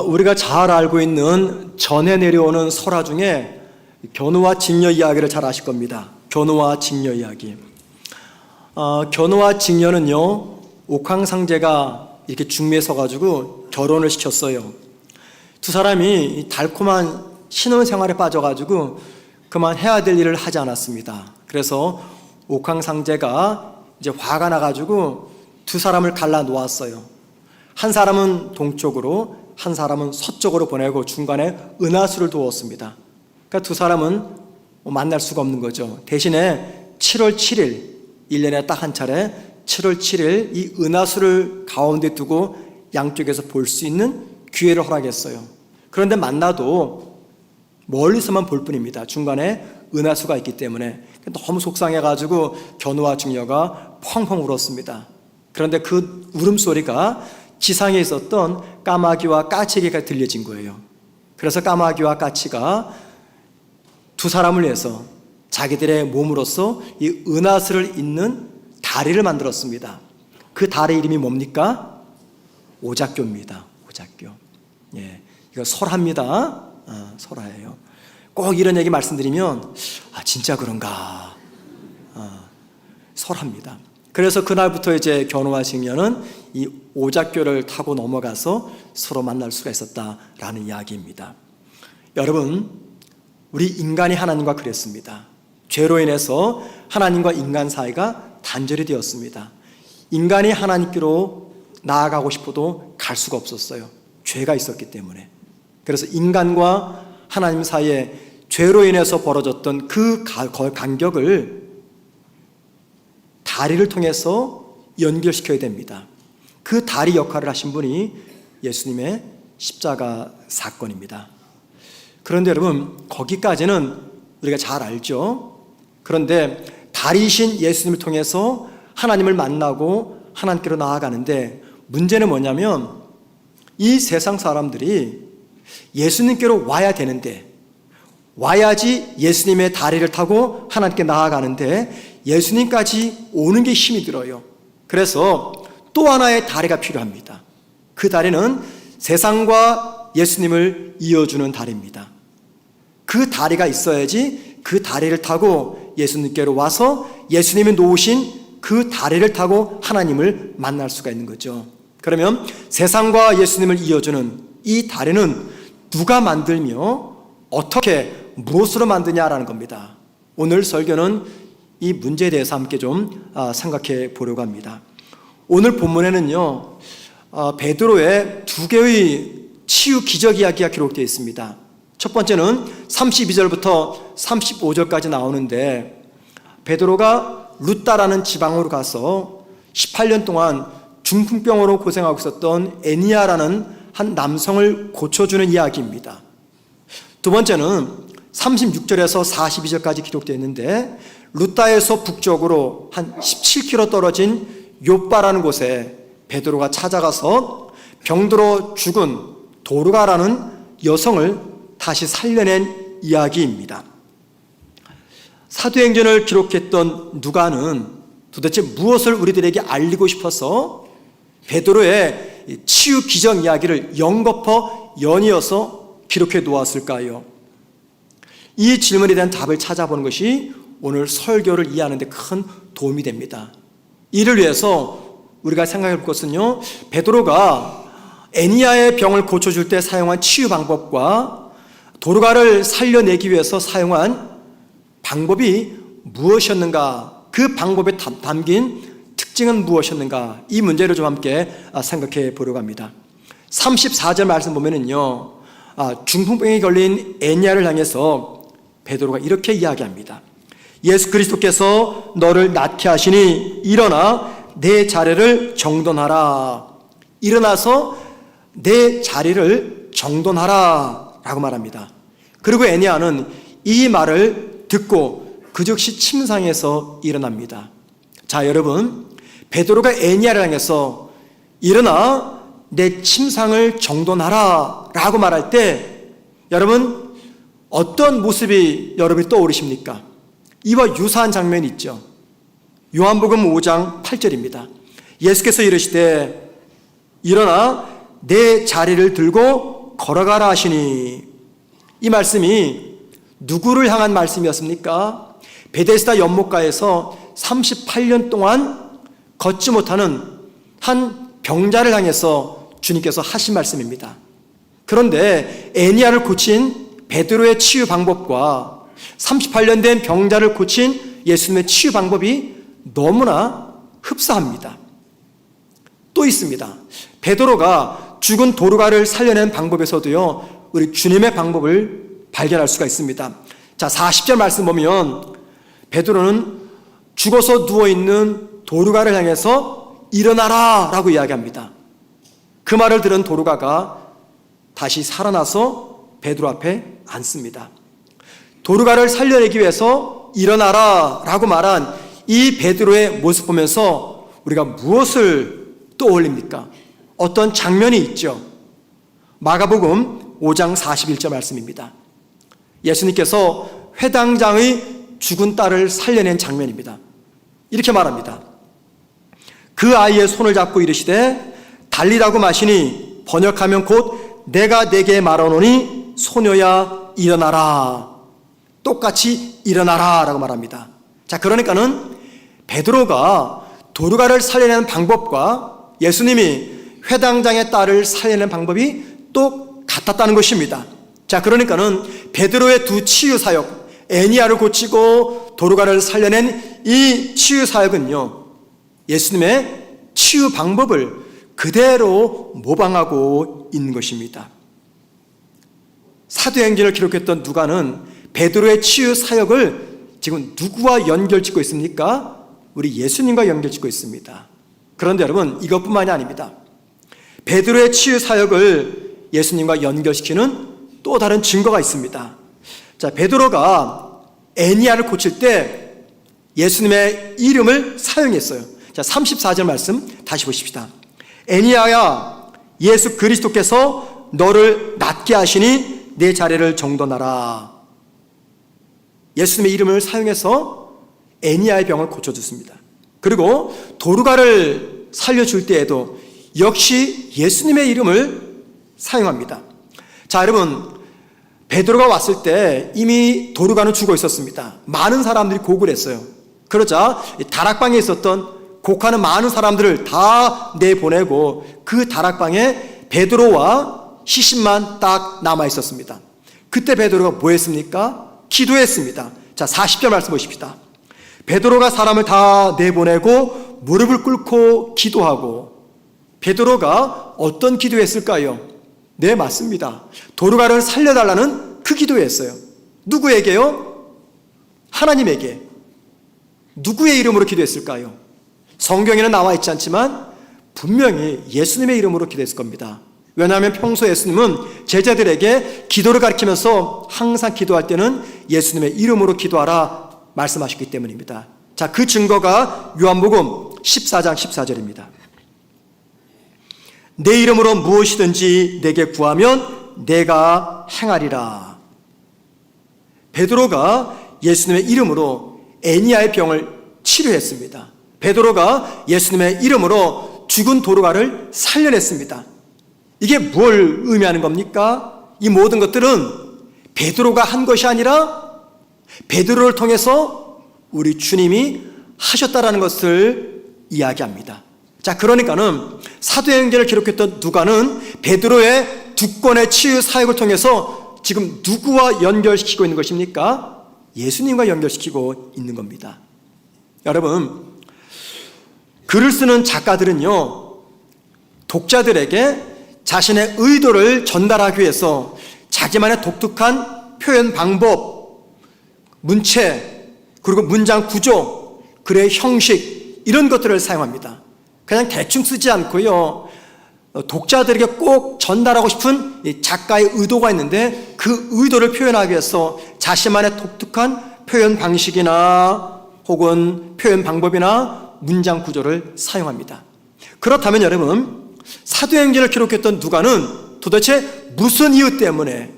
우리가 잘 알고 있는 전해 내려오는 설화 중에 견우와 직녀 이야기를 잘 아실 겁니다. 견우와 직녀 이야기. 견우와 직녀는요, 옥황상제가 이렇게 중매에 서가지고 결혼을 시켰어요. 두 사람이 달콤한 신혼생활에 빠져가지고 그만 해야 될 일을 하지 않았습니다. 그래서 옥황상제가 이제 화가 나가지고 두 사람을 갈라 놓았어요. 한 사람은 동쪽으로, 한 사람은 서쪽으로 보내고 중간에 은하수를 두었습니다. 그러니까 두 사람은 만날 수가 없는 거죠. 대신에 7월 7일, 1년에 딱 한 차례 7월 7일 이 은하수를 가운데 두고 양쪽에서 볼 수 있는 기회를 허락했어요. 그런데 만나도 멀리서만 볼 뿐입니다. 중간에 은하수가 있기 때문에. 너무 속상해가지고 견우와 직녀가 펑펑 울었습니다. 그런데 그 울음소리가 지상에 있었던 까마귀와 까치에게 들려진 거예요. 그래서 까마귀와 까치가 두 사람을 위해서 자기들의 몸으로서 이 은하수를 잇는 다리를 만들었습니다. 그 다리 이름이 뭡니까? 오작교입니다. 오작교. 예, 이거 설화입니다. 설화예요. 꼭 이런 얘기 말씀드리면 진짜 그런가? 설화입니다. 그래서 그날부터 이제 견우와 직녀는 이 오작교를 타고 넘어가서 서로 만날 수가 있었다라는 이야기입니다. 여러분, 우리 인간이 하나님과 그랬습니다. 죄로 인해서 하나님과 인간 사이가 단절이 되었습니다. 인간이 하나님께로 나아가고 싶어도 갈 수가 없었어요. 죄가 있었기 때문에. 그래서 인간과 하나님 사이에 죄로 인해서 벌어졌던 그 간격을 다리를 통해서 연결시켜야 됩니다. 그 다리 역할을 하신 분이 예수님의 십자가 사건입니다. 그런데 여러분, 거기까지는 우리가 잘 알죠. 그런데 다리이신 예수님을 통해서 하나님을 만나고 하나님께로 나아가는데 문제는 뭐냐면 이 세상 사람들이 예수님께로 와야 되는데, 와야지 예수님의 다리를 타고 하나님께 나아가는데 예수님까지 오는 게 힘이 들어요. 그래서 또 하나의 다리가 필요합니다. 그 다리는 세상과 예수님을 이어주는 다리입니다. 그 다리가 있어야지 그 다리를 타고 예수님께로 와서 예수님이 놓으신 그 다리를 타고 하나님을 만날 수가 있는 거죠. 그러면 세상과 예수님을 이어주는 이 다리는 누가 만들며 어떻게 무엇으로 만드냐라는 겁니다. 오늘 설교는 이 문제에 대해서 함께 좀 생각해 보려고 합니다. 오늘 본문에는요, 베드로의 두 개의 치유 기적 이야기가 기록되어 있습니다. 첫 번째는 32절부터 35절까지 나오는데, 베드로가 루다라는 지방으로 가서 18년 동안 중풍병으로 고생하고 있었던 에니아라는 한 남성을 고쳐주는 이야기입니다. 두 번째는 36절에서 42절까지 기록되어 있는데, 루다에서 북쪽으로 한 17km 떨어진 요빠라는 곳에 베드로가 찾아가서 병들어 죽은 도르가라는 여성을 다시 살려낸 이야기입니다. 사도행전을 기록했던 누가는 도대체 무엇을 우리들에게 알리고 싶어서 베드로의 치유 기적 이야기를 연거푸 연이어서 기록해 놓았을까요? 이 질문에 대한 답을 찾아보는 것이 오늘 설교를 이해하는 데 큰 도움이 됩니다. 이를 위해서 우리가 생각해 볼 것은요, 베드로가 에니아의 병을 고쳐줄 때 사용한 치유 방법과 도르가를 살려내기 위해서 사용한 방법이 무엇이었는가, 그 방법에 담긴 특징은 무엇이었는가, 이 문제를 좀 함께 생각해 보려고 합니다. 34절 말씀 보면은요, 중풍병에 걸린 에니아를 향해서 베드로가 이렇게 이야기합니다. 예수 그리스도께서 너를 낫게 하시니 일어나 내 자리를 정돈하라. 일어나서 내 자리를 정돈하라 라고 말합니다. 그리고 에니아는 이 말을 듣고 그 즉시 침상에서 일어납니다. 자, 여러분, 베드로가 에니아를 향해서 일어나 내 침상을 정돈하라 라고 말할 때 여러분, 어떤 모습이 여러분이 떠오르십니까? 이와 유사한 장면이 있죠. 요한복음 5장 8절입니다. 예수께서 이르시되 일어나 내 자리를 들고 걸어가라 하시니. 이 말씀이 누구를 향한 말씀이었습니까? 베데스다 연못가에서 38년 동안 걷지 못하는 한 병자를 향해서 주님께서 하신 말씀입니다. 그런데 애니야를 고친 베드로의 치유 방법과 38년 된 병자를 고친 예수님의 치유 방법이 너무나 흡사합니다. 또 있습니다. 베드로가 죽은 도르가를 살려낸 방법에서도요, 우리 주님의 방법을 발견할 수가 있습니다. 자, 40절 말씀 보면 베드로는 죽어서 누워있는 도르가를 향해서 일어나라 라고 이야기합니다. 그 말을 들은 도르가가 다시 살아나서 베드로 앞에 앉습니다. 도르가를 살려내기 위해서 일어나라 라고 말한 이 베드로의 모습 보면서 우리가 무엇을 떠올립니까? 어떤 장면이 있죠. 마가복음 5장 41절 말씀입니다. 예수님께서 회당장의 죽은 딸을 살려낸 장면입니다. 이렇게 말합니다. 그 아이의 손을 잡고 이르시되 달리라고 마시니 번역하면 곧 내가 네게 말하노니 소녀야 일어나라. 똑같이 일어나라 라고 말합니다. 자, 그러니까는 베드로가 도르가를 살려내는 방법과 예수님이 회당장의 딸을 살려내는 방법이 똑같았다는 것입니다. 자, 그러니까는 베드로의 두 치유 사역, 애니야를 고치고 도르가를 살려낸 이 치유 사역은요, 예수님의 치유 방법을 그대로 모방하고 있는 것입니다. 사도행전을 기록했던 누가는 베드로의 치유 사역을 지금 누구와 연결짓고 있습니까? 우리 예수님과 연결짓고 있습니다. 그런데 여러분, 이것뿐만이 아닙니다. 베드로의 치유 사역을 예수님과 연결시키는 또 다른 증거가 있습니다. 자, 베드로가 애니야를 고칠 때 예수님의 이름을 사용했어요. 자, 34절 말씀 다시 보십시다. 애니야야, 예수 그리스도께서 너를 낫게 하시니 내 자리를 정돈하라. 예수님의 이름을 사용해서 애니야의 병을 고쳐줬습니다. 그리고 도르가를 살려줄 때에도 역시 예수님의 이름을 사용합니다. 자, 여러분, 베드로가 왔을 때 이미 도르가는 죽어 있었습니다. 많은 사람들이 고구려 했어요. 그러자 다락방에 있었던 곡하는 많은 사람들을 다 내보내고 그 다락방에 베드로와 시신만 딱 남아 있었습니다. 그때 베드로가 뭐 했습니까? 기도했습니다. 자, 40절 말씀 보십시다. 베드로가 사람을 다 내보내고 무릎을 꿇고 기도하고. 베드로가 어떤 기도했을까요? 네, 맞습니다. 도르가를 살려달라는 그 기도였어요. 누구에게요? 하나님에게. 누구의 이름으로 기도했을까요? 성경에는 나와 있지 않지만 분명히 예수님의 이름으로 기도했을 겁니다. 왜냐하면 평소 예수님은 제자들에게 기도를 가르치면서 항상 기도할 때는 예수님의 이름으로 기도하라 말씀하셨기 때문입니다. 자, 그 증거가 요한복음 14장 14절입니다. 내 이름으로 무엇이든지 내게 구하면 내가 행하리라. 베드로가 예수님의 이름으로 애니야의 병을 치료했습니다. 베드로가 예수님의 이름으로 죽은 도르가를 살려냈습니다. 이게 뭘 의미하는 겁니까? 이 모든 것들은 베드로가 한 것이 아니라 베드로를 통해서 우리 주님이 하셨다라는 것을 이야기합니다. 자, 그러니까는 사도행전을 기록했던 누가는 베드로의 두 건의 치유 사역을 통해서 지금 누구와 연결시키고 있는 것입니까? 예수님과 연결시키고 있는 겁니다. 여러분, 글을 쓰는 작가들은요, 독자들에게 자신의 의도를 전달하기 위해서 자기만의 독특한 표현 방법, 문체, 그리고 문장 구조, 글의 형식, 이런 것들을 사용합니다. 그냥 대충 쓰지 않고요, 독자들에게 꼭 전달하고 싶은 작가의 의도가 있는데 그 의도를 표현하기 위해서 자신만의 독특한 표현 방식이나 혹은 표현 방법이나 문장 구조를 사용합니다. 그렇다면 여러분, 사도행전을 기록했던 누가는 도대체 무슨 이유 때문에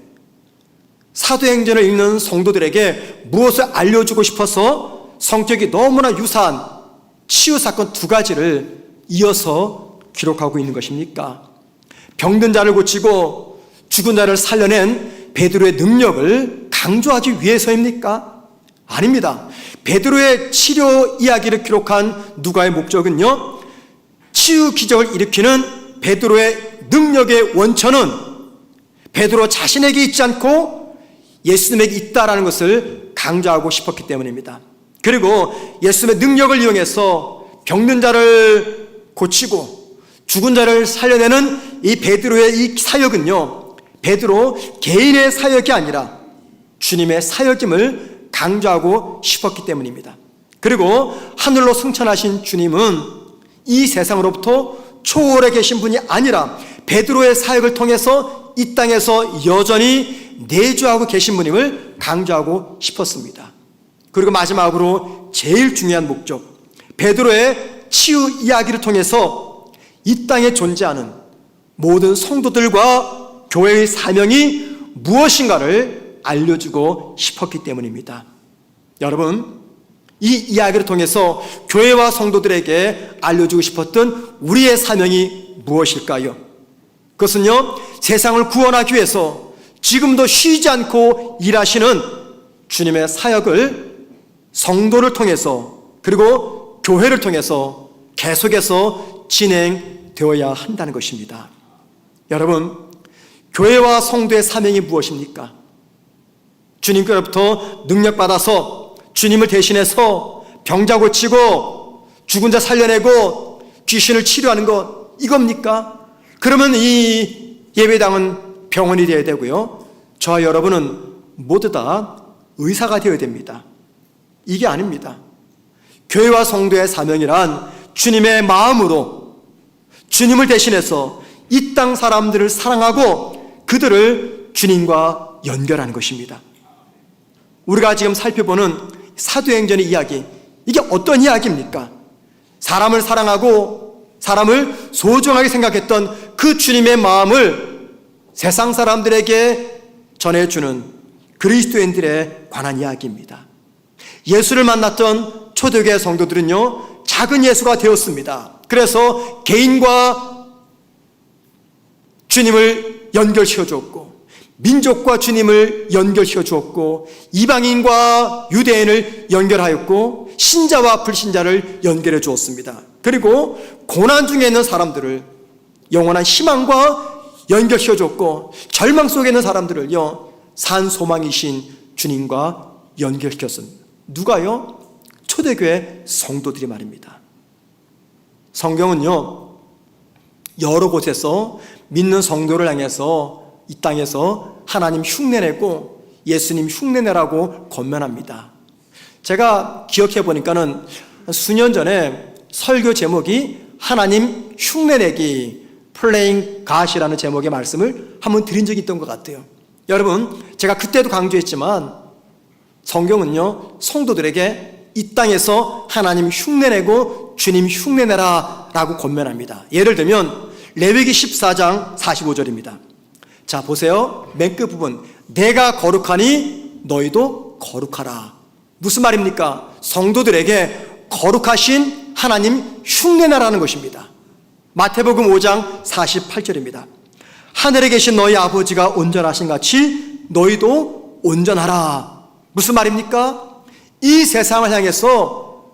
사도행전을 읽는 성도들에게 무엇을 알려주고 싶어서 성격이 너무나 유사한 치유사건 두 가지를 이어서 기록하고 있는 것입니까? 병든 자를 고치고 죽은 자를 살려낸 베드로의 능력을 강조하기 위해서입니까? 아닙니다. 베드로의 치료 이야기를 기록한 누가의 목적은요, 치유 기적을 일으키는 베드로의 능력의 원천은 베드로 자신에게 있지 않고 예수님에게 있다라는 것을 강조하고 싶었기 때문입니다. 그리고 예수님의 능력을 이용해서 병든 자를 고치고 죽은 자를 살려내는 이 베드로의 이 사역은요, 베드로 개인의 사역이 아니라 주님의 사역임을 강조하고 싶었기 때문입니다. 그리고 하늘로 승천하신 주님은 이 세상으로부터 초월해 계신 분이 아니라 베드로의 사역을 통해서 이 땅에서 여전히 내주하고 계신 분임을 강조하고 싶었습니다. 그리고 마지막으로 제일 중요한 목적, 베드로의 치유 이야기를 통해서 이 땅에 존재하는 모든 성도들과 교회의 사명이 무엇인가를 알려주고 싶었기 때문입니다. 여러분, 이 이야기를 통해서 교회와 성도들에게 알려주고 싶었던 우리의 사명이 무엇일까요? 그것은요, 세상을 구원하기 위해서 지금도 쉬지 않고 일하시는 주님의 사역을 성도를 통해서 그리고 교회를 통해서 계속해서 진행되어야 한다는 것입니다. 여러분, 교회와 성도의 사명이 무엇입니까? 주님께로부터 능력받아서 주님을 대신해서 병자 고치고 죽은 자 살려내고 귀신을 치료하는 것, 이겁니까? 그러면 이 예배당은 병원이 되어야 되고요, 저와 여러분은 모두 다 의사가 되어야 됩니다. 이게 아닙니다. 교회와 성도의 사명이란 주님의 마음으로 주님을 대신해서 이 땅 사람들을 사랑하고 그들을 주님과 연결하는 것입니다. 우리가 지금 살펴보는 사도행전의 이야기, 이게 어떤 이야기입니까? 사람을 사랑하고 사람을 소중하게 생각했던 그 주님의 마음을 세상 사람들에게 전해주는 그리스도인들에 관한 이야기입니다. 예수를 만났던 초대교회 성도들은요, 작은 예수가 되었습니다. 그래서 개인과 주님을 연결시켜 주었고, 민족과 주님을 연결시켜 주었고, 이방인과 유대인을 연결하였고, 신자와 불신자를 연결해 주었습니다. 그리고 고난 중에 있는 사람들을 영원한 희망과 연결시켜 줬고, 절망 속에 있는 사람들을요, 산 소망이신 주님과 연결시켰습니다. 누가요? 초대교회 성도들이 말입니다. 성경은요, 여러 곳에서 믿는 성도를 향해서 이 땅에서 하나님 흉내내고 예수님 흉내내라고 권면합니다. 제가 기억해 보니까는 수년 전에 설교 제목이 하나님 흉내내기, Playing God이라는 제목의 말씀을 한번 드린 적이 있던 것 같아요. 여러분, 제가 그때도 강조했지만 성경은요, 성도들에게 이 땅에서 하나님 흉내내고 주님 흉내내라 라고 권면합니다. 예를 들면 레위기 14장 45절입니다. 자, 보세요. 맨 끝 부분, 내가 거룩하니 너희도 거룩하라. 무슨 말입니까? 성도들에게 거룩하신 하나님 흉내내라는 것입니다. 마태복음 5장 48절입니다. 하늘에 계신 너희 아버지가 온전하신 같이 너희도 온전하라. 무슨 말입니까? 이 세상을 향해서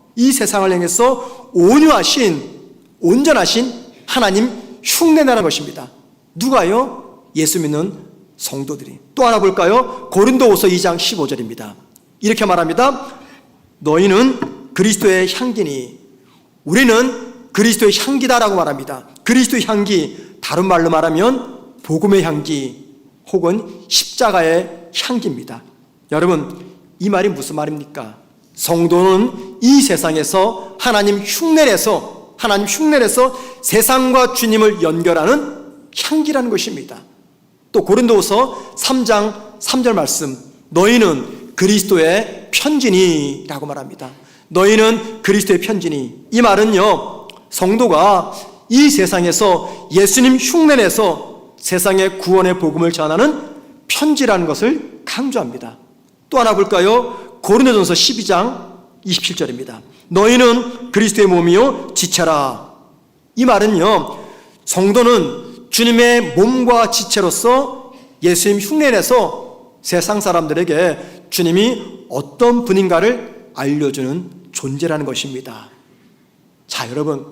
온전하신 하나님 흉내내라는 것입니다. 누가요? 예수 믿는 성도들이. 또 하나 볼까요? 고린도후서 2장 15절입니다. 이렇게 말합니다. 너희는 그리스도의 향기니 우리는 그리스도의 향기다라고 말합니다. 그리스도의 향기, 다른 말로 말하면 복음의 향기 혹은 십자가의 향기입니다. 여러분, 이 말이 무슨 말입니까? 성도는 이 세상에서 하나님 흉내내서 세상과 주님을 연결하는 향기라는 것입니다. 또 고린도후서 3장 3절 말씀, 너희는 그리스도의 편지니 라고 말합니다. 너희는 그리스도의 편지니. 이 말은요, 성도가 이 세상에서 예수님 흉내내서 세상의 구원의 복음을 전하는 편지라는 것을 강조합니다. 또 하나 볼까요? 고린도전서 12장 27절입니다. 너희는 그리스도의 몸이요 지체라. 이 말은요, 성도는 주님의 몸과 지체로서 예수님 흉내내서 세상 사람들에게 주님이 어떤 분인가를 알려주는 존재라는 것입니다. 자, 여러분,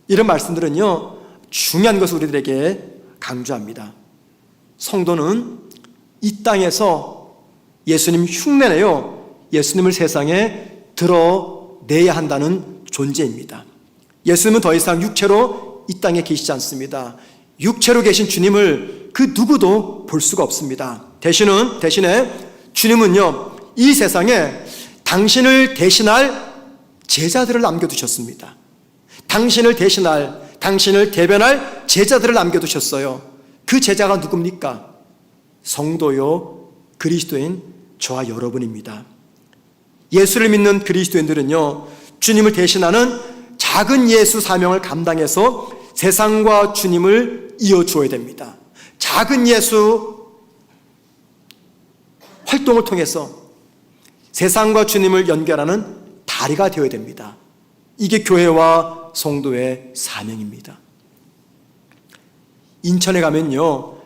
이런 말씀들은요, 중요한 것을 우리들에게 강조합니다. 성도는 이 땅에서 예수님 흉내내요 예수님을 세상에 드러내야 한다는 존재입니다. 예수님은 더 이상 육체로 이 땅에 계시지 않습니다. 육체로 계신 주님을 그 누구도 볼 수가 없습니다. 대신에 주님은요, 이 세상에 당신을 대신할 제자들을 남겨두셨습니다. 당신을 대신할, 당신을 대변할 제자들을 남겨두셨어요. 그 제자가 누굽니까? 성도요, 그리스도인 저와 여러분입니다. 예수를 믿는 그리스도인들은요, 주님을 대신하는 작은 예수 사명을 감당해서 세상과 주님을 이어주어야 됩니다. 작은 예수 활동을 통해서 세상과 주님을 연결하는 다리가 되어야 됩니다. 이게 교회와 성도의 사명입니다. 인천에 가면요,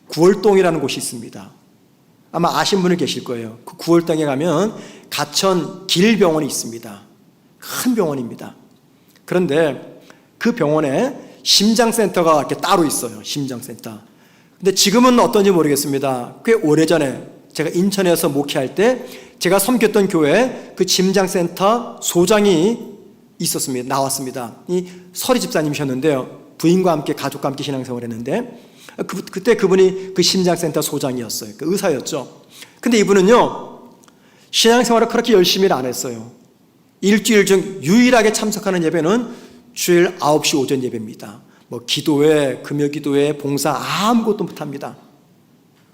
구월동이라는 곳이 있습니다. 아마 아신 분이 계실 거예요. 그 구월동에 가면 가천 길병원이 있습니다. 큰 병원입니다. 그런데 그 병원에 심장센터가 이렇게 따로 있어요. 심장센터. 근데 지금은 어떤지 모르겠습니다. 꽤 오래전에 제가 인천에서 목회할 때 제가 섬겼던 교회에 그 심장센터 소장이 있었습니다. 나왔습니다. 이 서리 집사님이셨는데요. 부인과 함께, 가족과 함께 신앙생활을 했는데 그때 그분이 그 심장센터 소장이었어요. 그 의사였죠. 근데 이분은요, 신앙생활을 그렇게 열심히 안 했어요. 일주일 중 유일하게 참석하는 예배는 주일 9시 오전 예배입니다. 뭐 기도회, 금요기도회, 봉사 아무것도 못합니다.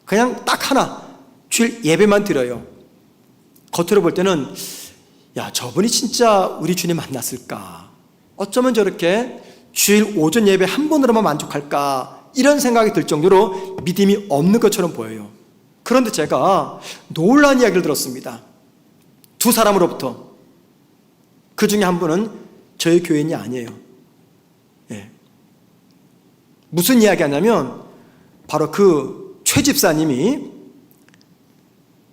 그냥 딱 하나, 주일 예배만 드려요. 겉으로 볼 때는 야, 저분이 진짜 우리 주님 만났을까? 어쩌면 저렇게 주일 오전 예배 한 번으로만 만족할까? 이런 생각이 들 정도로 믿음이 없는 것처럼 보여요. 그런데 제가 놀라운 이야기를 들었습니다. 두 사람으로부터. 그 중에 한 분은 저희 교인이 아니에요. 예. 무슨 이야기 하냐면 바로 그 최 집사님이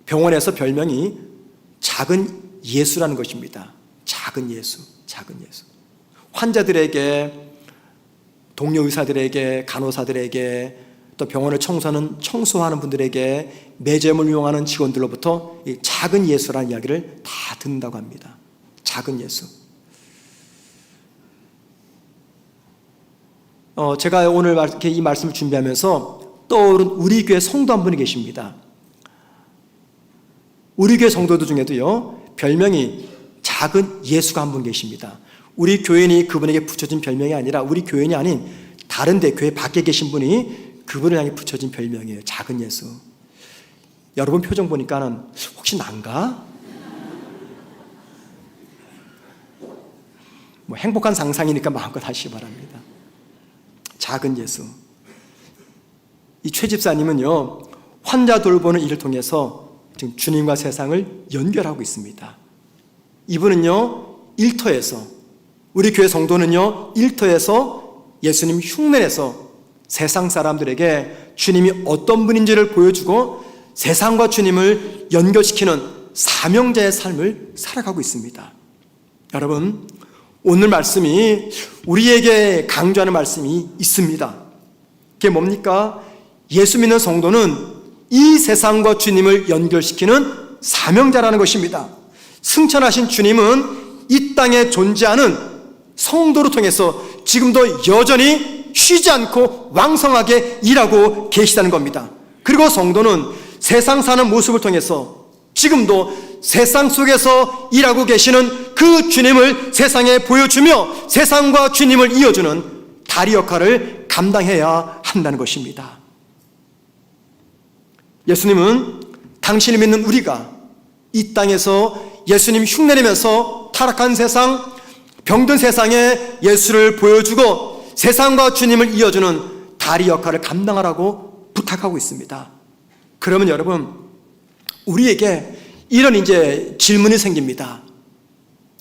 병원에서 별명이 작은 예수라는 것입니다. 작은 예수, 작은 예수. 환자들에게, 동료 의사들에게, 간호사들에게, 또 병원을 청소하는 분들에게, 매점을 이용하는 직원들로부터 이 작은 예수라는 이야기를 다 듣는다고 합니다. 작은 예수. 제가 오늘 이렇게 이 말씀을 준비하면서 떠오른 우리 교회 성도 한 분이 계십니다. 우리 교회 성도들 중에도요, 별명이 작은 예수가 한 분 계십니다. 우리 교인이 그분에게 붙여진 별명이 아니라 우리 교인이 아닌 다른 데 교회 밖에 계신 분이 그분을 향해 붙여진 별명이에요. 작은 예수. 여러분 표정 보니까는 혹시 난가? 뭐 행복한 상상이니까 마음껏 하시기 바랍니다. 작은 예수. 이 최 집사님은요, 환자 돌보는 일을 통해서 지금 주님과 세상을 연결하고 있습니다. 이분은요, 일터에서, 우리 교회 성도는요, 일터에서 예수님 흉내내서 세상 사람들에게 주님이 어떤 분인지를 보여주고 세상과 주님을 연결시키는 사명자의 삶을 살아가고 있습니다. 여러분, 오늘 말씀이 우리에게 강조하는 말씀이 있습니다. 그게 뭡니까? 예수 믿는 성도는 이 세상과 주님을 연결시키는 사명자라는 것입니다. 승천하신 주님은 이 땅에 존재하는 성도를 통해서 지금도 여전히 쉬지 않고 왕성하게 일하고 계시다는 겁니다. 그리고 성도는 세상 사는 모습을 통해서 지금도 세상 속에서 일하고 계시는 그 주님을 세상에 보여주며 세상과 주님을 이어주는 다리 역할을 감당해야 한다는 것입니다. 예수님은 당신을 믿는 우리가 이 땅에서 예수님 흉내내면서 타락한 세상, 병든 세상에 예수를 보여주고 세상과 주님을 이어주는 다리 역할을 감당하라고 부탁하고 있습니다. 그러면 여러분, 우리에게 이런 이제 질문이 생깁니다.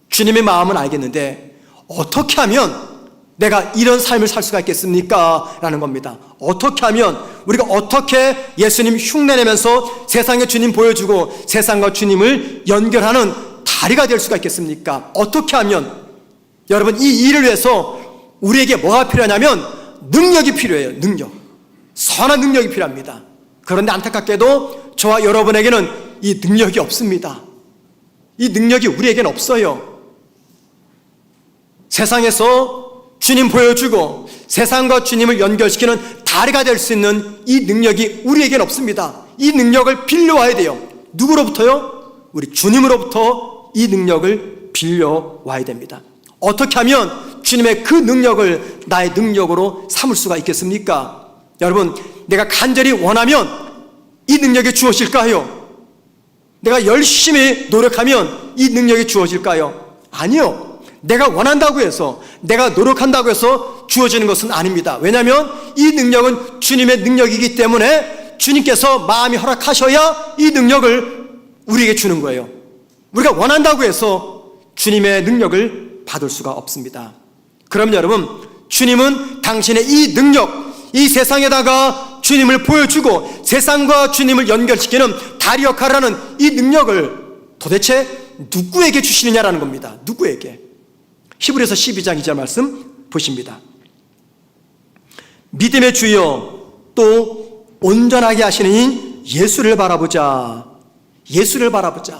주님의 마음은 알겠는데 어떻게 하면 내가 이런 삶을 살 수가 있겠습니까? 라는 겁니다. 어떻게 하면, 우리가 어떻게 예수님 흉내내면서 세상에 주님 보여주고 세상과 주님을 연결하는 다리가 될 수가 있겠습니까? 어떻게 하면, 여러분, 이 일을 위해서 우리에게 뭐가 필요하냐면 능력이 필요해요. 능력. 선한 능력이 필요합니다. 그런데 안타깝게도 저와 여러분에게는 이 능력이 없습니다. 이 능력이 우리에게는 없어요. 세상에서 주님 보여주고 세상과 주님을 연결시키는 다리가 될 수 있는 이 능력이 우리에게는 없습니다. 이 능력을 빌려와야 돼요. 누구로부터요? 우리 주님으로부터 이 능력을 빌려와야 됩니다. 어떻게 하면 주님의 그 능력을 나의 능력으로 삼을 수가 있겠습니까? 여러분, 내가 간절히 원하면 이 능력이 주어질까요? 내가 열심히 노력하면 이 능력이 주어질까요? 아니요. 내가 원한다고 해서, 내가 노력한다고 해서 주어지는 것은 아닙니다. 왜냐하면 이 능력은 주님의 능력이기 때문에 주님께서 마음이 허락하셔야 이 능력을 우리에게 주는 거예요. 우리가 원한다고 해서 주님의 능력을 받을 수가 없습니다. 그럼 여러분, 주님은 당신의 이 능력, 이 세상에다가 주님을 보여주고 세상과 주님을 연결시키는 다리 역할을 하는 이 능력을 도대체 누구에게 주시느냐라는 겁니다. 누구에게? 히브리서 12장 2절 말씀 보십니다. 믿음의 주여 또 온전하게 하시는 인 예수를 바라보자. 예수를 바라보자.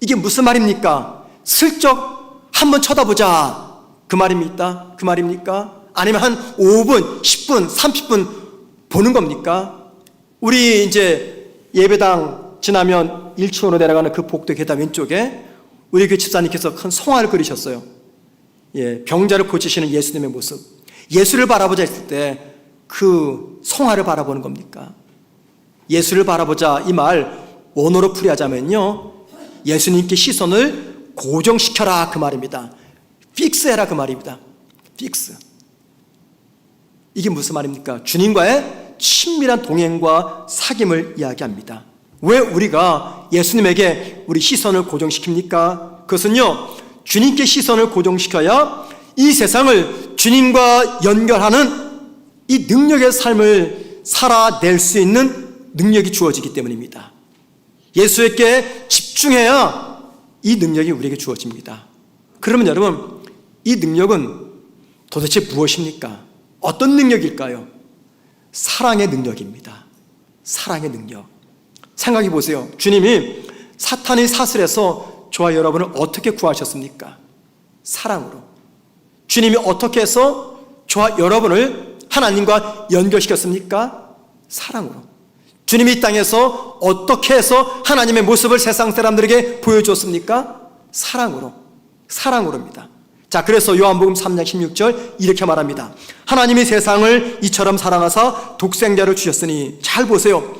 이게 무슨 말입니까? 슬쩍 한번 쳐다보자. 그 말입니까? 그 말입니까? 아니면 한 5분, 10분, 30분 보는 겁니까? 우리 이제 예배당 지나면 1층으로 내려가는 그 복도 계단 왼쪽에 우리 교회 집사님께서 큰 성화를 그리셨어요. 예, 병자를 고치시는 예수님의 모습. 예수를 바라보자 했을 때 그 성화를 바라보는 겁니까? 예수를 바라보자 이 말 원어로 풀이하자면요, 예수님께 시선을 고정시켜라 그 말입니다. 픽스해라 그 말입니다. 픽스. 이게 무슨 말입니까? 주님과의 친밀한 동행과 사귐을 이야기합니다. 왜 우리가 예수님에게 우리 시선을 고정시킵니까? 그것은요, 주님께 시선을 고정시켜야 이 세상을 주님과 연결하는 이 능력의 삶을 살아낼 수 있는 능력이 주어지기 때문입니다. 예수에게 집중해야 이 능력이 우리에게 주어집니다. 그러면 여러분, 이 능력은 도대체 무엇입니까? 어떤 능력일까요? 사랑의 능력입니다. 사랑의 능력. 생각해 보세요. 주님이 사탄의 사슬에서 저와 여러분을 어떻게 구하셨습니까? 사랑으로. 주님이 어떻게 해서 저와 여러분을 하나님과 연결시켰습니까? 사랑으로. 주님이 이 땅에서 어떻게 해서 하나님의 모습을 세상 사람들에게 보여주었습니까? 사랑으로. 사랑으로입니다. 자, 그래서 요한복음 3장 16절 이렇게 말합니다. 하나님이 세상을 이처럼 사랑하사 독생자를 주셨으니. 잘 보세요.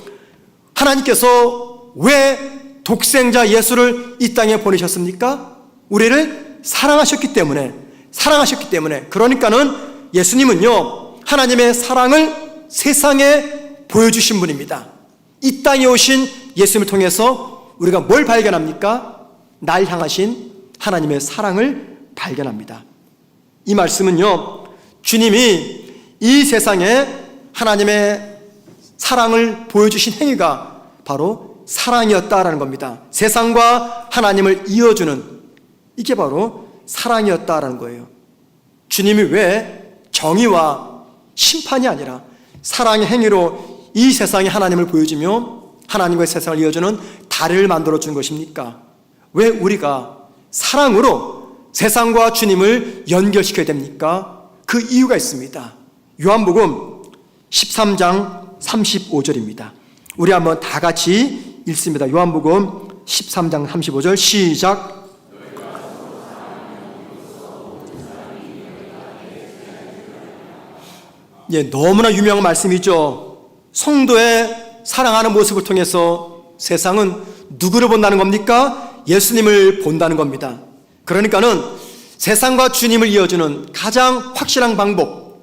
하나님께서 왜 독생자 예수를 이 땅에 보내셨습니까? 우리를 사랑하셨기 때문에. 사랑하셨기 때문에. 그러니까는 예수님은요, 하나님의 사랑을 세상에 보여주신 분입니다. 이 땅에 오신 예수님을 통해서 우리가 뭘 발견합니까? 날 향하신 하나님의 사랑을 발견합니다. 이 말씀은요, 주님이 이 세상에 하나님의 사랑을 보여주신 행위가 바로 사랑이었다라는 겁니다. 세상과 하나님을 이어주는, 이게 바로 사랑이었다라는 거예요. 주님이 왜 정의와 심판이 아니라 사랑의 행위로 이 세상에 하나님을 보여주며 하나님과의 세상을 이어주는 다리를 만들어준 것입니까? 왜 우리가 사랑으로 세상과 주님을 연결시켜야 됩니까? 그 이유가 있습니다. 요한복음 13장 35절입니다. 우리 한번 다 같이 읽습니다. 요한복음 13장 35절 시작. 예, 너무나 유명한 말씀이죠. 성도의 사랑하는 모습을 통해서 세상은 누구를 본다는 겁니까? 예수님을 본다는 겁니다. 그러니까는 세상과 주님을 이어주는 가장 확실한 방법,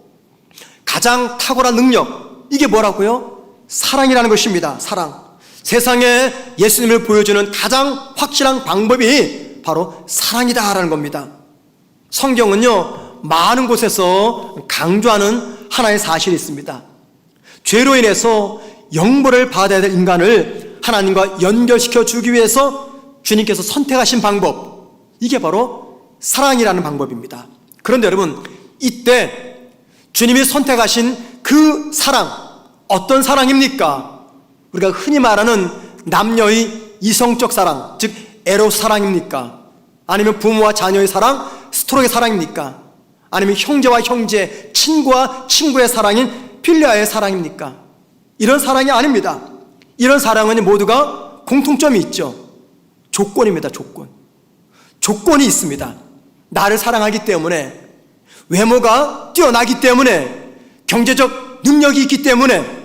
가장 탁월한 능력, 이게 뭐라고요? 사랑이라는 것입니다. 사랑. 세상에 예수님을 보여주는 가장 확실한 방법이 바로 사랑이다라는 겁니다. 성경은요, 많은 곳에서 강조하는 하나의 사실이 있습니다. 죄로 인해서 영벌을 받아야 될 인간을 하나님과 연결시켜 주기 위해서 주님께서 선택하신 방법, 이게 바로 사랑이라는 방법입니다. 그런데 여러분, 이때 주님이 선택하신 그 사랑, 어떤 사랑입니까? 우리가 흔히 말하는 남녀의 이성적 사랑, 즉 에로스 사랑입니까? 아니면 부모와 자녀의 사랑, 스토로의 사랑입니까? 아니면 형제와 형제, 친구와 친구의 사랑인 필리아의 사랑입니까? 이런 사랑이 아닙니다. 이런 사랑은 모두가 공통점이 있죠. 조건입니다. 조건이 있습니다. 나를 사랑하기 때문에, 외모가 뛰어나기 때문에, 경제적 능력이 있기 때문에,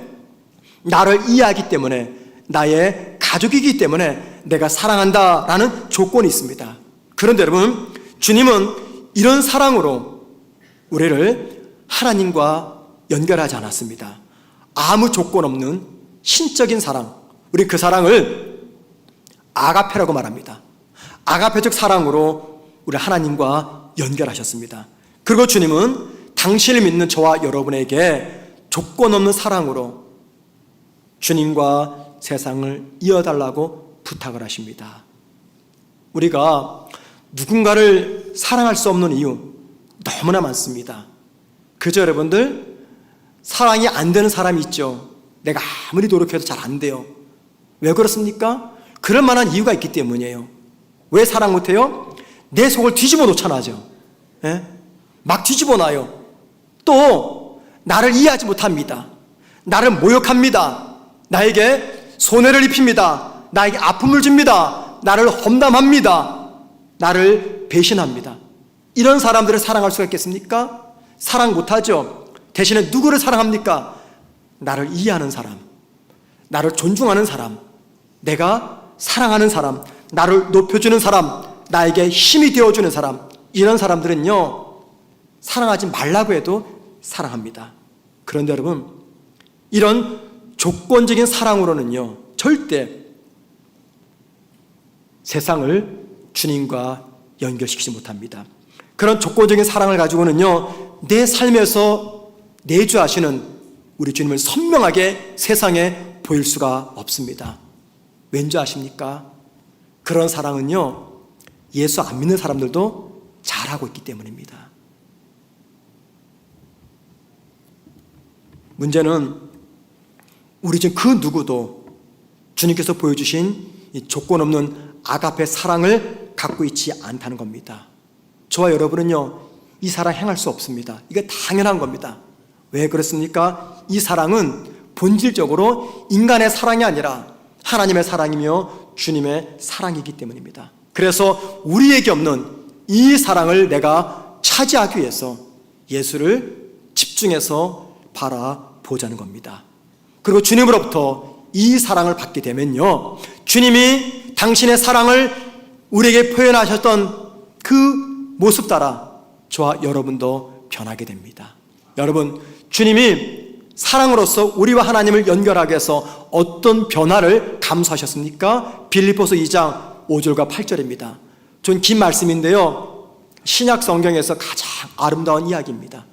나를 이해하기 때문에, 나의 가족이기 때문에 내가 사랑한다라는 조건이 있습니다. 그런데 여러분, 주님은 이런 사랑으로 우리를 하나님과 연결하지 않았습니다. 아무 조건 없는 신적인 사랑, 우리 그 사랑을 아가페라고 말합니다. 아가페적 사랑으로 우리 하나님과 연결하셨습니다. 그리고 주님은 당신을 믿는 저와 여러분에게 조건 없는 사랑으로 주님과 세상을 이어달라고 부탁을 하십니다. 우리가 누군가를 사랑할 수 없는 이유 너무나 많습니다. 그저 여러분들, 사랑이 안 되는 사람이 있죠. 내가 아무리 노력해도 잘 안 돼요. 왜 그렇습니까? 그럴 만한 이유가 있기 때문이에요. 왜 사랑 못해요? 내 속을 뒤집어 놓잖아요. 예? 막 뒤집어 놔요. 또 나를 이해하지 못합니다. 나를 모욕합니다. 나에게 손해를 입힙니다. 나에게 아픔을 줍니다. 나를 험담합니다. 나를 배신합니다. 이런 사람들을 사랑할 수가 있겠습니까? 사랑 못하죠. 대신에 누구를 사랑합니까? 나를 이해하는 사람, 나를 존중하는 사람, 내가 사랑하는 사람, 나를 높여주는 사람, 나에게 힘이 되어주는 사람, 이런 사람들은요, 사랑하지 말라고 해도 사랑합니다. 그런데 여러분, 이런 조건적인 사랑으로는요, 절대 세상을 주님과 연결시키지 못합니다. 그런 조건적인 사랑을 가지고는요, 내 삶에서 내주하시는 우리 주님을 선명하게 세상에 보일 수가 없습니다. 왠지 아십니까? 그런 사랑은요, 예수 안 믿는 사람들도 잘하고 있기 때문입니다. 문제는 우리 중 그 누구도 주님께서 보여주신 이 조건 없는 아가페 사랑을 갖고 있지 않다는 겁니다. 저와 여러분은요, 이 사랑 행할 수 없습니다. 이게 당연한 겁니다. 왜 그렇습니까? 이 사랑은 본질적으로 인간의 사랑이 아니라 하나님의 사랑이며 주님의 사랑이기 때문입니다. 그래서 우리에게 없는 이 사랑을 내가 차지하기 위해서 예수를 집중해서 바라보자는 겁니다. 그리고 주님으로부터 이 사랑을 받게 되면요, 주님이 당신의 사랑을 우리에게 표현하셨던 그 모습 따라 저와 여러분도 변하게 됩니다. 여러분, 주님이 사랑으로서 우리와 하나님을 연결하기 위해서 어떤 변화를 감수하셨습니까? 빌립보서 2장 5절과 8절입니다. 좀 긴 말씀인데요, 신약 성경에서 가장 아름다운 이야기입니다.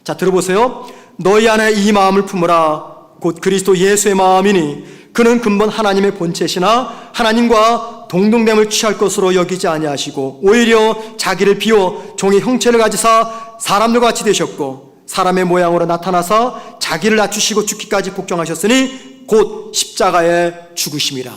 자, 들어보세요. 너희 안에 이 마음을 품으라. 곧 그리스도 예수의 마음이니 그는 근본 하나님의 본체시나 하나님과 동등됨을 취할 것으로 여기지 아니하시고 오히려 자기를 비워 종의 형체를 가지사 사람들과 같이 되셨고 사람의 모양으로 나타나서 자기를 낮추시고 죽기까지 복종하셨으니 곧 십자가에 죽으심이라.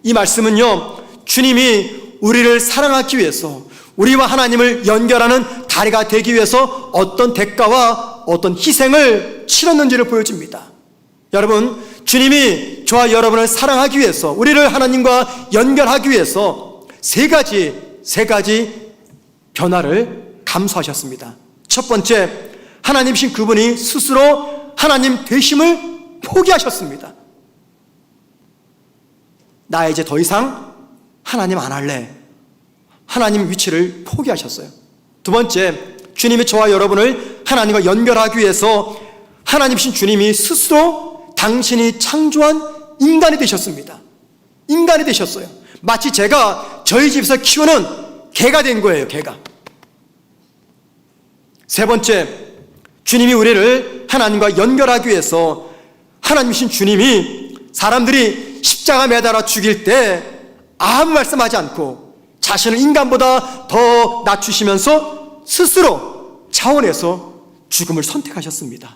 이 말씀은요, 주님이 우리를 사랑하기 위해서, 우리와 하나님을 연결하는 다리가 되기 위해서 어떤 대가와 어떤 희생을 치렀는지를 보여줍니다. 여러분, 주님이 저와 여러분을 사랑하기 위해서, 우리를 하나님과 연결하기 위해서 세 가지 변화를 감수하셨습니다. 첫 번째, 하나님이신 그분이 스스로 하나님 되심을 포기하셨습니다. 나 이제 더 이상 하나님 안 할래. 하나님 위치를 포기하셨어요. 두 번째, 주님이 저와 여러분을 하나님과 연결하기 위해서 하나님이신 주님이 스스로 당신이 창조한 인간이 되셨습니다. 인간이 되셨어요. 마치 제가 저희 집에서 키우는 개가 된 거예요. 개가. 세 번째, 주님이 우리를 하나님과 연결하기 위해서 하나님이신 주님이 사람들이 십자가 매달아 죽일 때 아무 말씀하지 않고 자신을 인간보다 더 낮추시면서 스스로 차원에서 죽음을 선택하셨습니다.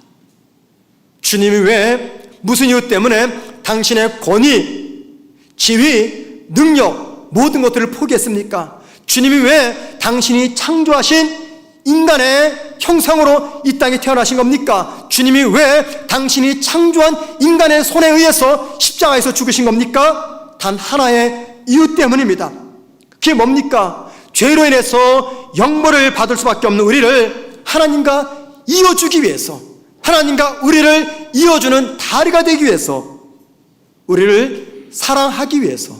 주님이 왜 무슨 이유 때문에 당신의 권위, 지위, 능력 모든 것들을 포기했습니까? 주님이 왜 당신이 창조하신 인간의 형상으로 이 땅에 태어나신 겁니까? 주님이 왜 당신이 창조한 인간의 손에 의해서 십자가에서 죽으신 겁니까? 단 하나의 이유 때문입니다. 그게 뭡니까? 죄로 인해서 영벌을 받을 수밖에 없는 우리를 하나님과 이어주기 위해서, 하나님과 우리를 이어주는 다리가 되기 위해서, 우리를 사랑하기 위해서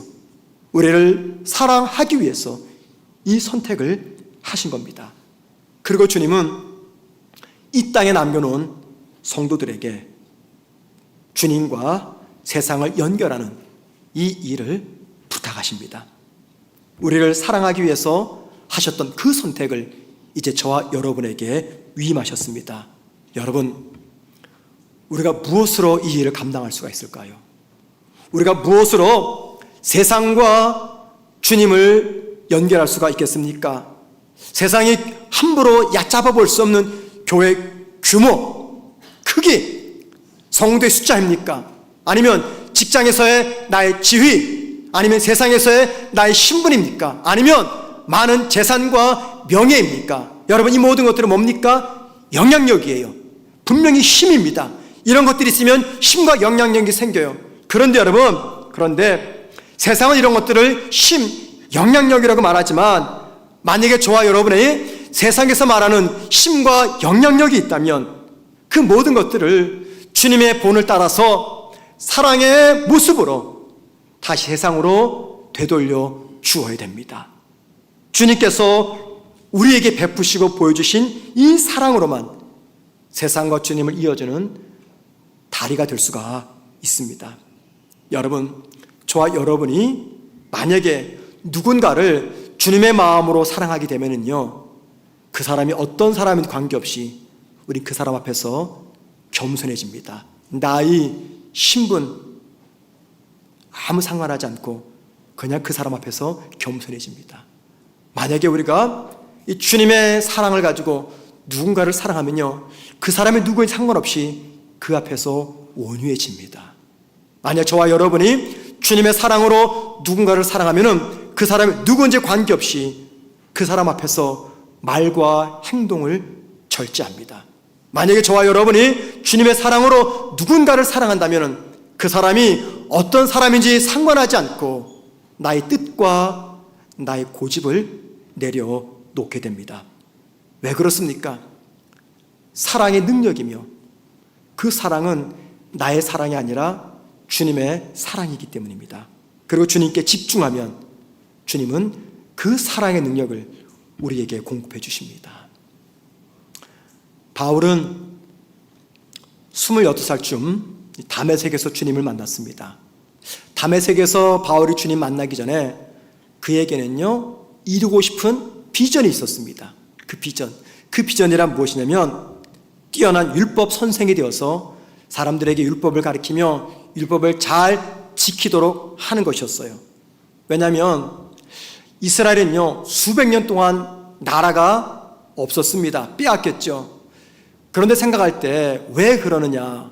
이 선택을 하신 겁니다. 그리고 주님은 이 땅에 남겨놓은 성도들에게 주님과 세상을 연결하는 이 일을 부탁하십니다. 우리를 사랑하기 위해서 하셨던 그 선택을 이제 저와 여러분에게 위임하셨습니다. 여러분, 우리가 무엇으로 이 일을 감당할 수가 있을까요? 우리가 무엇으로 세상과 주님을 연결할 수가 있겠습니까? 세상이 함부로 얕잡아 볼 수 없는 교회 규모, 크기, 성도의 숫자입니까? 아니면 직장에서의 나의 지위, 아니면 세상에서의 나의 신분입니까? 아니면 많은 재산과 명예입니까? 여러분, 이 모든 것들은 뭡니까? 영향력이에요. 분명히 힘입니다. 이런 것들이 있으면 힘과 영향력이 생겨요. 그런데 여러분, 세상은 이런 것들을 힘, 영향력이라고 말하지만 만약에 저와 여러분의 세상에서 말하는 힘과 영향력이 있다면 그 모든 것들을 주님의 본을 따라서 사랑의 모습으로 다시 세상으로 되돌려 주어야 됩니다. 주님께서 우리에게 베푸시고 보여주신 이 사랑으로만 세상과 주님을 이어주는 다리가 될 수가 있습니다. 여러분, 저와 여러분이 만약에 누군가를 주님의 마음으로 사랑하게 되면은요, 그 사람이 어떤 사람인지 관계없이 우리 그 사람 앞에서 겸손해집니다. 나이, 신분 아무 상관하지 않고 그냥 그 사람 앞에서 겸손해집니다. 만약에 우리가 이 주님의 사랑을 가지고 누군가를 사랑하면요, 그 사람이 누구인지 상관없이 그 앞에서 온유해집니다. 만약 저와 여러분이 주님의 사랑으로 누군가를 사랑하면은 그 사람이 누구인지 관계없이 그 사람 앞에서 말과 행동을 절제합니다. 만약에 저와 여러분이 주님의 사랑으로 누군가를 사랑한다면 그 사람이 어떤 사람인지 상관하지 않고 나의 뜻과 나의 고집을 내려놓게 됩니다. 왜 그렇습니까? 사랑의 능력이며 그 사랑은 나의 사랑이 아니라 주님의 사랑이기 때문입니다. 그리고 주님께 집중하면 주님은 그 사랑의 능력을 우리에게 공급해 주십니다. 바울은 28살쯤 다메섹에서 주님을 만났습니다. 다메섹에서 바울이 주님 만나기 전에 그에게는요, 이루고 싶은 비전이 있었습니다. 그 비전이란 무엇이냐면 뛰어난 율법 선생이 되어서 사람들에게 율법을 가르치며 율법을 잘 지키도록 하는 것이었어요. 왜냐하면 이스라엘은요, 수백 년 동안 나라가 없었습니다. 빼앗겼죠. 그런데 생각할 때 왜 그러느냐?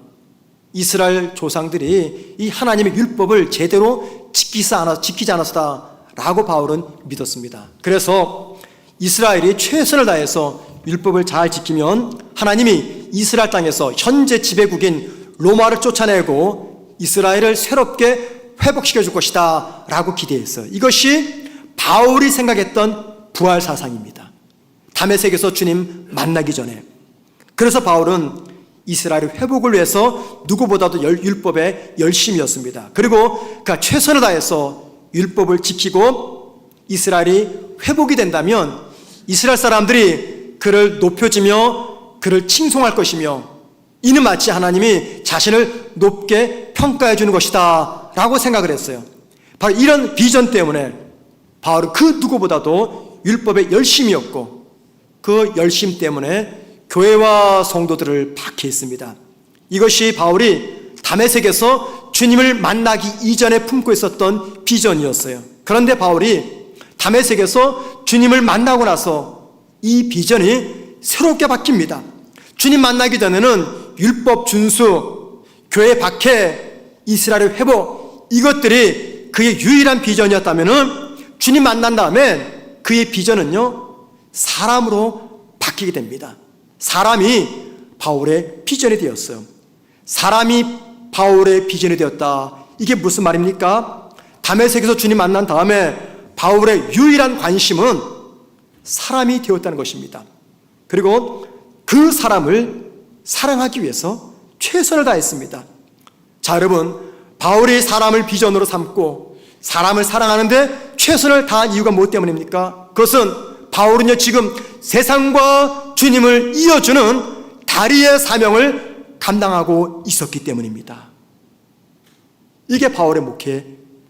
이스라엘 조상들이 이 하나님의 율법을 제대로 지키지 않았다라고 바울은 믿었습니다. 그래서 이스라엘이 최선을 다해서 율법을 잘 지키면 하나님이 이스라엘 땅에서 현재 지배국인 로마를 쫓아내고 이스라엘을 새롭게 회복시켜 줄 것이다 라고 기대했어요. 이것이 바울이 생각했던 부활 사상입니다. 다메섹에서 주님 만나기 전에. 그래서 바울은 이스라엘의 회복을 위해서 누구보다도 율법에 열심이었습니다. 그리고 그가 최선을 다해서 율법을 지키고 이스라엘이 회복이 된다면 이스라엘 사람들이 그를 높여주며 그를 칭송할 것이며 이는 마치 하나님이 자신을 높게 평가해 주는 것이다 라고 생각을 했어요. 바로 이런 비전 때문에 바울은 그 누구보다도 율법에 열심이었고 그 열심 때문에 교회와 성도들을 박해했습니다. 이것이 바울이 다메섹에서 주님을 만나기 이전에 품고 있었던 비전이었어요. 그런데 바울이 다메섹에서 주님을 만나고 나서 이 비전이 새롭게 바뀝니다. 주님 만나기 전에는 율법 준수, 교회 박해, 이스라엘 회복, 이것들이 그의 유일한 비전이었다면 주님 만난 다음에 그의 비전은요, 사람으로 바뀌게 됩니다. 사람이 바울의 비전이 되었어요. 사람이 바울의 비전이 되었다. 이게 무슨 말입니까? 다메섹에서 주님 만난 다음에 바울의 유일한 관심은 사람이 되었다는 것입니다. 그리고 그 사람을 사랑하기 위해서 최선을 다했습니다. 자, 여러분, 바울이 사람을 비전으로 삼고 사람을 사랑하는데 최선을 다한 이유가 무엇 때문입니까? 그것은 바울은요, 지금 세상과 주님을 이어주는 다리의 사명을 감당하고 있었기 때문입니다. 이게 바울의 목회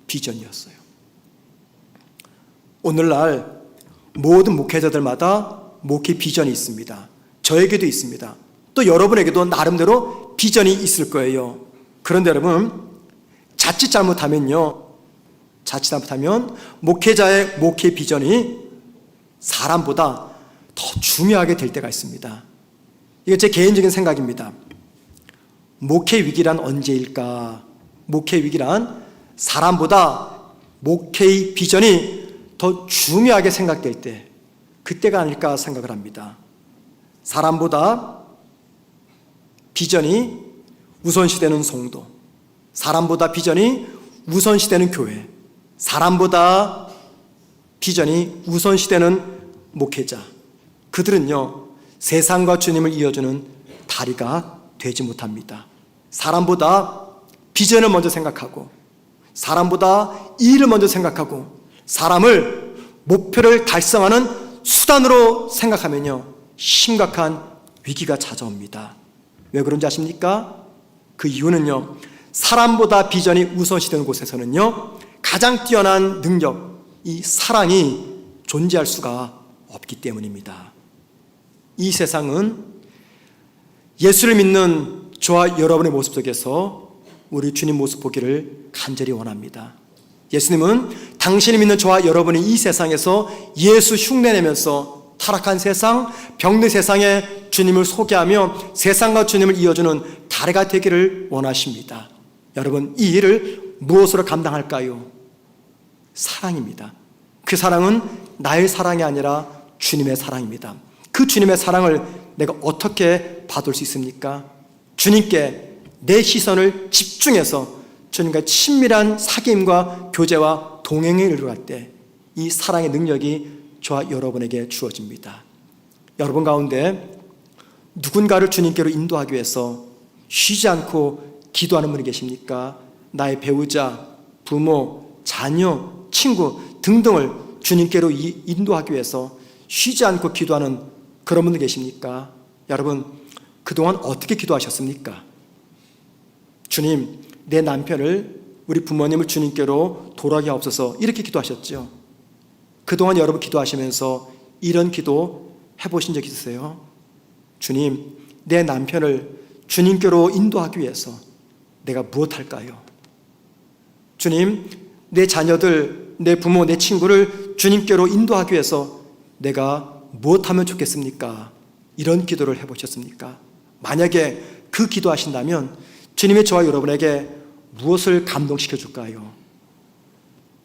비전이었어요. 오늘날 모든 목회자들마다 목회 비전이 있습니다. 저에게도 있습니다. 또 여러분에게도 나름대로 비전이 있을 거예요. 그런데 여러분, 자칫 잘못하면 목회자의 목회 비전이 사람보다 더 중요하게 될 때가 있습니다. 이건 제 개인적인 생각입니다. 목회 위기란 언제일까? 목회 위기란 사람보다 목회의 비전이 더 중요하게 생각될 때, 그때가 아닐까 생각을 합니다. 사람보다 비전이 우선시되는 성도, 사람보다 비전이 우선시되는 교회, 사람보다 비전이 우선시되는 목회자, 그들은요, 세상과 주님을 이어주는 다리가 되지 못합니다. 사람보다 비전을 먼저 생각하고, 사람보다 일을 먼저 생각하고, 사람을 목표를 달성하는 수단으로 생각하면요, 심각한 위기가 찾아옵니다. 왜 그런지 아십니까? 그 이유는요, 사람보다 비전이 우선시되는 곳에서는요, 가장 뛰어난 능력, 이 사랑이 존재할 수가 없기 때문입니다. 이 세상은 예수를 믿는 저와 여러분의 모습 속에서 우리 주님 모습 보기를 간절히 원합니다. 예수님은 당신이 믿는 저와 여러분이 이 세상에서 예수 흉내내면서 타락한 세상, 병든 세상에 주님을 소개하며 세상과 주님을 이어주는 다리가 되기를 원하십니다. 여러분, 이 일을 무엇으로 감당할까요? 사랑입니다. 그 사랑은 나의 사랑이 아니라 주님의 사랑입니다. 그 주님의 사랑을 내가 어떻게 받을 수 있습니까? 주님께 내 시선을 집중해서 주님과 친밀한 사귐과 교제와 동행에 이르갈 때 이 사랑의 능력이 저와 여러분에게 주어집니다. 여러분 가운데 누군가를 주님께로 인도하기 위해서 쉬지 않고 기도하는 분이 계십니까? 나의 배우자, 부모, 자녀, 친구 등등을 주님께로 인도하기 위해서 쉬지 않고 기도하는 그런 분들 계십니까? 여러분, 그동안 어떻게 기도하셨습니까? 주님, 내 남편을, 우리 부모님을 주님께로 돌아가게 하옵소서, 이렇게 기도하셨죠. 그동안 여러분 기도하시면서 이런 기도 해보신 적 있으세요? 주님, 내 남편을 주님께로 인도하기 위해서 내가 무엇할까요? 주님, 내 자녀들, 내 부모, 내 친구를 주님께로 인도하기 위해서 내가 무엇하면 좋겠습니까? 이런 기도를 해보셨습니까? 만약에 그 기도하신다면 주님의 저와 여러분에게 무엇을 감동시켜 줄까요?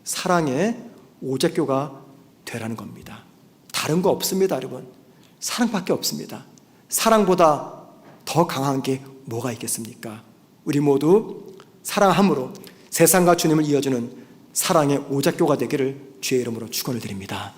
사랑의 오작교가 되라는 겁니다. 다른 거 없습니다, 여러분. 사랑밖에 없습니다. 사랑보다 더 강한 게 뭐가 있겠습니까? 우리 모두 사랑함으로 세상과 주님을 이어주는 사랑의 오작교가 되기를 주의 이름으로 축원을 드립니다.